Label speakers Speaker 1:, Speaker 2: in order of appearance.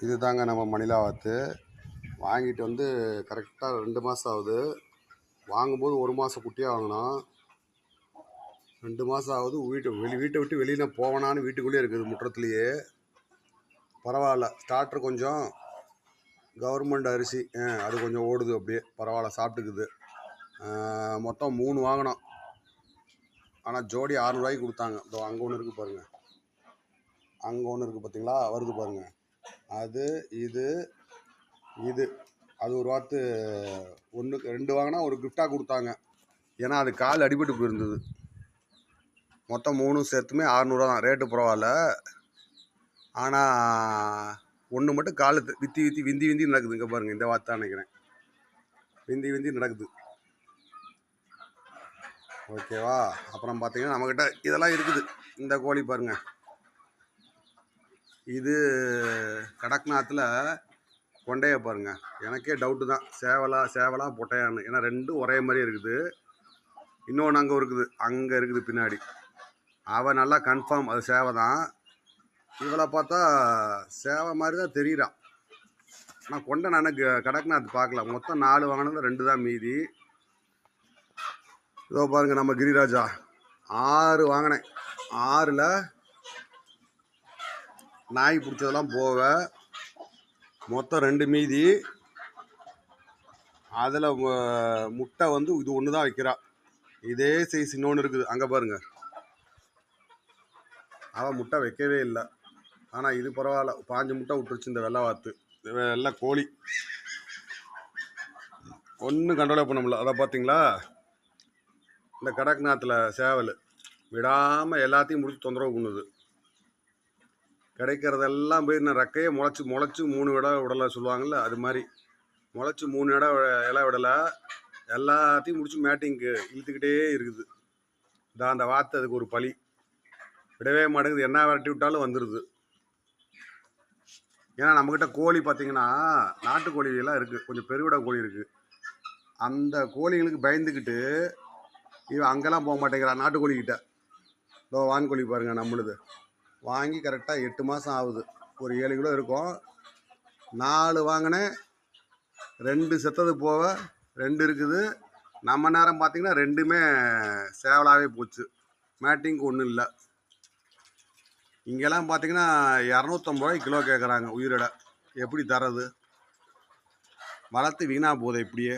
Speaker 1: இது தாங்க நம்ம மணிலா வாத்து. வாங்கிட்டு வந்து கரெக்டாக 2 மாதம் ஆகுது. வாங்கும்போது 1 மாதம் குட்டியாக வாங்கினோம். 2 மாதம் ஆகுது. வீட்டை விட்டு வெளியில் போவேனான்னு வீட்டுக்குள்ளேயே இருக்குது, முற்றத்துலேயே. பரவாயில்ல, ஸ்டார்டர் கொஞ்சம் கவர்மெண்ட் அரிசி அது கொஞ்சம் ஓடுது, அப்படியே பரவாயில்ல, சாப்பிட்டுக்குது. மொத்தம் 3 வாங்கினோம். ஆனால் ஜோடி 600 ரூபாய்க்கு கொடுத்தாங்க. இதோ அங்கே ஒன்று இருக்குது பாருங்கள், அங்கே ஒன்று இருக்குது பார்த்தீங்களா, வருது பாருங்கள். அது இது இது அது ஒரு வாத்து. ஒன்றுக்கு 2 வாங்கினா ஒரு கிஃப்டாக கொடுத்தாங்க. ஏன்னா அது கால் அடிபட்டு போயிருந்தது. மொத்தம் 3 சேர்த்துமே 600 தான். ரேட்டு பரவாயில்ல. ஆனால் ஒன்று மட்டும் கால் விந்தி நடக்குது. இங்கே பாருங்கள், இந்த வாத்தான் நினைக்கிறேன், விந்தி நடக்குது. ஓகேவா? அப்புறம் பார்த்தீங்கன்னா நம்மக்கிட்ட இதெல்லாம் இருக்குது. இந்த கோழி பாருங்கள், இது கடக்நாத்தில் கொண்டைய பாருங்க. எனக்கே டவுட்டு தான், சேவலா பொட்டையான்னு. ஏன்னா 2 ஒரே மாதிரி இருக்குது. இன்னொன்று அங்கே இருக்குது பின்னாடி. அவள் நல்லா கன்ஃபார்ம் அது சேவை தான். இவளை பார்த்தா சேவை மாதிரி தான் தெரியுறான். ஆனால் கொண்டை நான் கடக்நாத் பார்க்கல. மொத்தம் 4 வாங்கினது, 2 தான் மீதி. இதோ பாருங்க, நம்ம கிரிராஜா 6 வாங்கினேன். 6ல் நாய் பிடிச்சதெல்லாம் போக மொத்தம் 2 மீதி. அதில் முட்டை வந்து இது ஒன்று தான் வைக்கிறா. இதே சைஸ் இன்னொன்று இருக்குது, அங்கே பாருங்க. அவள் முட்டை வைக்கவே இல்லை. ஆனால் இது பரவாயில்ல, 5 முட்டை விட்டுருச்சு. இந்த வெள்ளை வாத்து, வெள்ளை கோழி ஒன்றும் கண்ட்ரோலே பண்ண முடியல. அதை பார்த்தீங்களா, இந்த கடக்நாத்தில் சேவல் விடாமல் எல்லாத்தையும் முடிச்சு தொந்தரவு பண்ணுது. கிடைக்கிறதெல்லாம் போய் இன்னும் ரெக்கையே முளைச்சி 3 விடலை சொல்லுவாங்கள்ல, அது மாதிரி முளைச்சி 3 இலை விடலை. எல்லாத்தையும் முடிச்சு மேட்டிங்க்கு இழுத்துக்கிட்டே இருக்குது. இதான் அந்த வாத்து அதுக்கு ஒரு பழி. விடவே மாட்டேங்குது, என்ன விரட்டி விட்டாலும் வந்துடுது. ஏன்னா நம்மக்கிட்ட கோழி பார்த்தீங்கன்னா நாட்டுக்கோழியெல்லாம் இருக்குது, கொஞ்சம் பெருவிட கோழி இருக்குது. அந்த கோழிகளுக்கு பயந்துக்கிட்டு இவன் அங்கெல்லாம் போக மாட்டேங்கிறான் நாட்டுக்கோழிக்கிட்ட. இதோ வான்கோழி பாருங்கள், நம்மளுது வாங்கி கரெக்டாக 8 மாதம் ஆகுது. ஒரு 7 கிலோ இருக்கும். 4 வாங்கினேன், 2 செத்தது போக 2 இருக்குது. நம்ம நேரம் பார்த்திங்கன்னா 2மே சேவலாகவே போச்சு. மேட்டிங்க்கு ஒன்றும் இல்லை. இங்கெல்லாம் பார்த்தீங்கன்னா 250 ரூபாய்க்கு கிலோ கேட்குறாங்க உயிரிட. எப்படி தர்றது? வளர்த்து வீணாக போகுது இப்படியே.